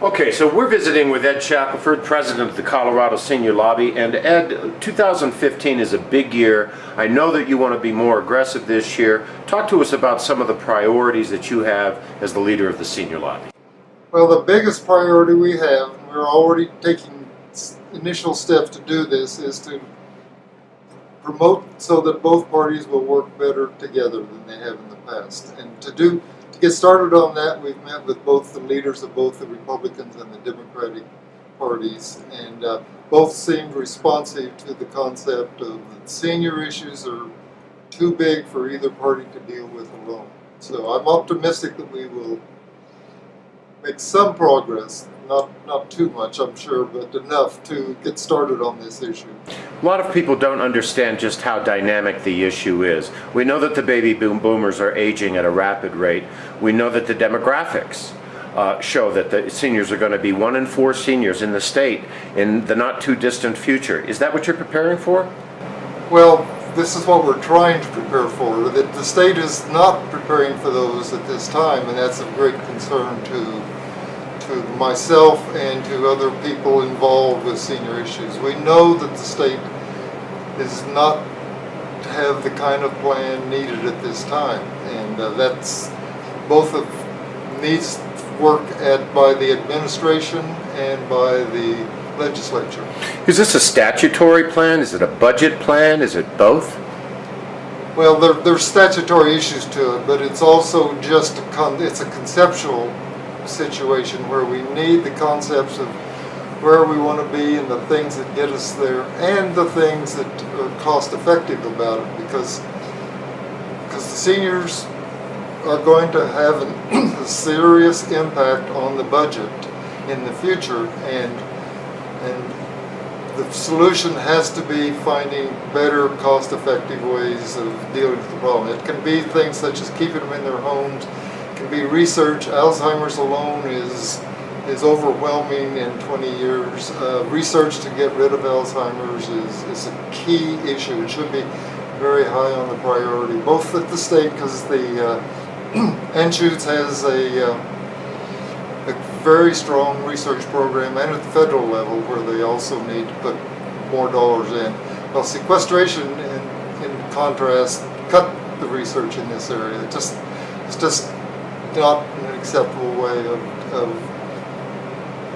Okay, so we're visiting with Ed Shackelford, president of the Colorado Senior Lobby. And Ed, 2015 is a big year. I know that you want to be more aggressive this year. Talk to us about some of the priorities that you have as the leader of the Senior Lobby. Well, the biggest priority we have, and we're already taking initial steps to do this, is to promote so that both parties will work better together than they have in the past. And to get started on that, we've met with both the leaders of both the Republicans and the Democratic parties, and both seemed responsive to the concept of that senior issues are too big for either party to deal with alone. So I'm optimistic that we will make some progress, not too much, I'm sure, but enough to get started on this issue. A lot of people don't understand just how dynamic the issue is. We know that the baby boomers are aging at a rapid rate. We know that the demographics show that the seniors are going to be 1 in 4 seniors in the state in the not too distant future. Is that what you're preparing for? Well, this is what we're trying to prepare for. That the state is not preparing for those at this time, and that's of great concern to myself and to other people involved with senior issues. We know that the state does not have the kind of plan needed at this time, and that's both of needs work by the administration and by the legislature. Is this a statutory plan? Is it a budget plan? Is it both? Well, there's statutory issues to it, but it's also just it's a conceptual situation where we need the concepts of where we want to be and the things that get us there and the things that are cost effective about it, because the seniors are going to have a serious impact on the budget in the future, and the solution has to be finding better cost effective ways of dealing with the problem. It can be things such as keeping them in their homes. Can be research. Alzheimer's alone is overwhelming in 20 years. Research to get rid of Alzheimer's is a key issue. It should be very high on the priority, both at the state, because the Anschutz has a very strong research program, and at the federal level where they also need to put more dollars in. Well, sequestration, in contrast, cut the research in this area. It's just not an acceptable way of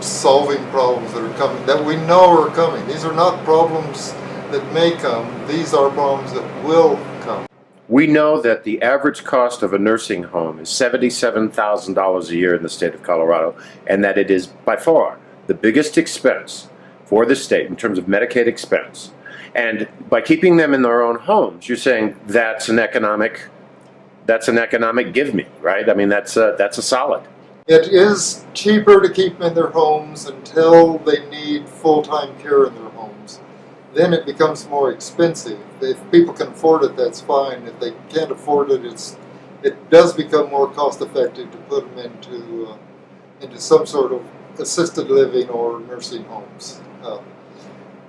solving problems that are coming, that we know are coming. These are not problems that may come, these are problems that will come. We know that the average cost of a nursing home is $77,000 a year in the state of Colorado, and that it is by far the biggest expense for the state in terms of Medicaid expense. And by keeping them in their own homes, you're saying that's an economic give me, right? I mean, that's a solid. It is cheaper to keep them in their homes until they need full-time care in their homes. Then it becomes more expensive. If people can afford it, that's fine. If they can't afford it, it does become more cost-effective to put them into some sort of assisted living or nursing homes.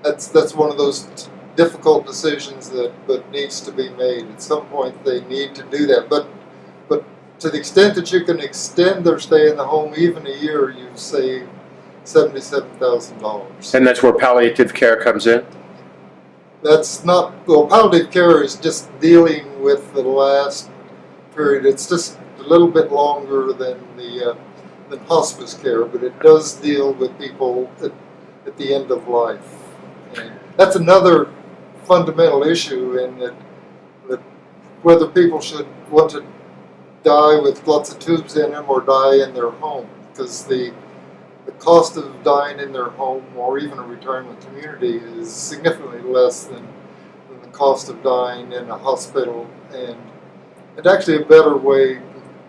That's one of those difficult decisions that needs to be made. At some point they need to do that, but to the extent that you can extend their stay in the home even a year, you save $77,000. And that's where palliative care comes in? That's not, well, palliative care is just dealing with the last period. It's just a little bit longer than hospice care, but it does deal with people at the end of life. And that's another fundamental issue, in that whether people should want to die with lots of tubes in them or die in their home, because the cost of dying in their home or even a retirement community is significantly less than the cost of dying in a hospital, and actually a better way,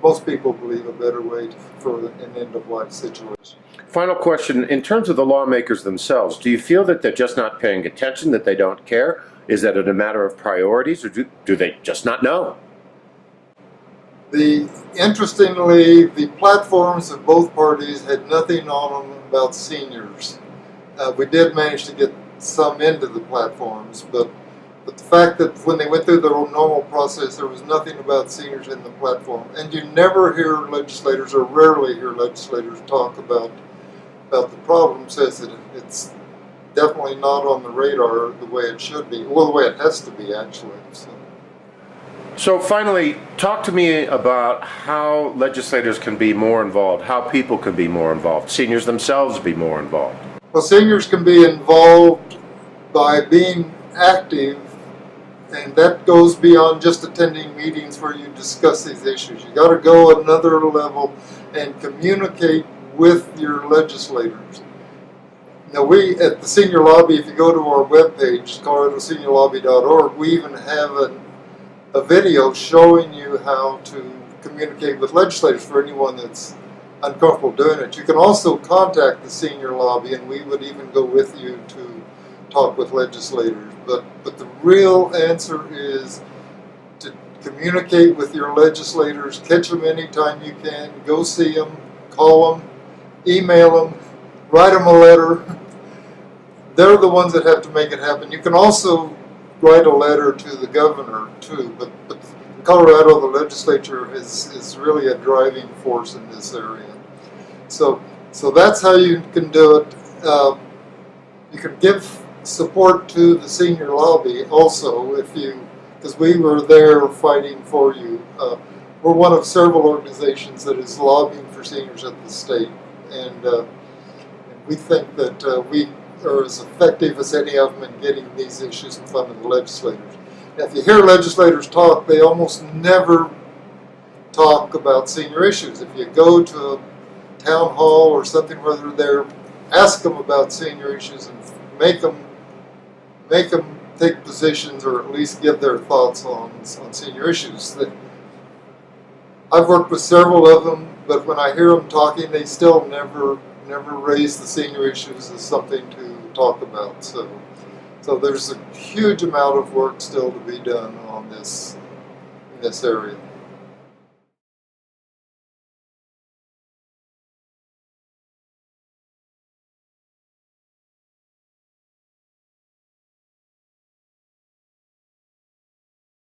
most people believe, a better way for an end-of-life situation. Final question, in terms of the lawmakers themselves, do you feel that they're just not paying attention, that they don't care? Is that a matter of priorities, or do they just not know? Interestingly, the platforms of both parties had nothing on them about seniors. We did manage to get some into the platforms, but the fact that when they went through their normal process, there was nothing about seniors in the platform. And you never hear legislators, or rarely hear legislators, talk about about the problem says that it's definitely not on the radar the way it should be. Well, the way it has to be, actually. So finally, talk to me about how legislators can be more involved, how people can be more involved, seniors themselves be more involved. Well, seniors can be involved by being active, and that goes beyond just attending meetings where you discuss these issues. You got to go another level and communicate with your legislators. Now, we at the Senior Lobby, if you go to our webpage, coloradoseniorlobby.org, we even have a video showing you how to communicate with legislators for anyone that's uncomfortable doing it. You can also contact the Senior Lobby, and we would even go with you to talk with legislators. But the real answer is to communicate with your legislators, catch them anytime you can, go see them, call them, email them, write them a letter. They're the ones that have to make it happen. You can also write a letter to the governor too, but in Colorado the legislature is really a driving force in this area. So that's how you can do it. You can give support to the Senior Lobby also because we were there fighting for you. We're one of several organizations that is lobbying for seniors at the state, and we think that we are as effective as any of them in getting these issues in front of the legislators. Now, if you hear legislators talk, they almost never talk about senior issues. If you go to a town hall or something where they're there, ask them about senior issues and make them take positions or at least give their thoughts on senior issues. I've worked with several of them, but when I hear them talking, they still never raise the senior issues as something to talk about. So there's a huge amount of work still to be done on this in this area.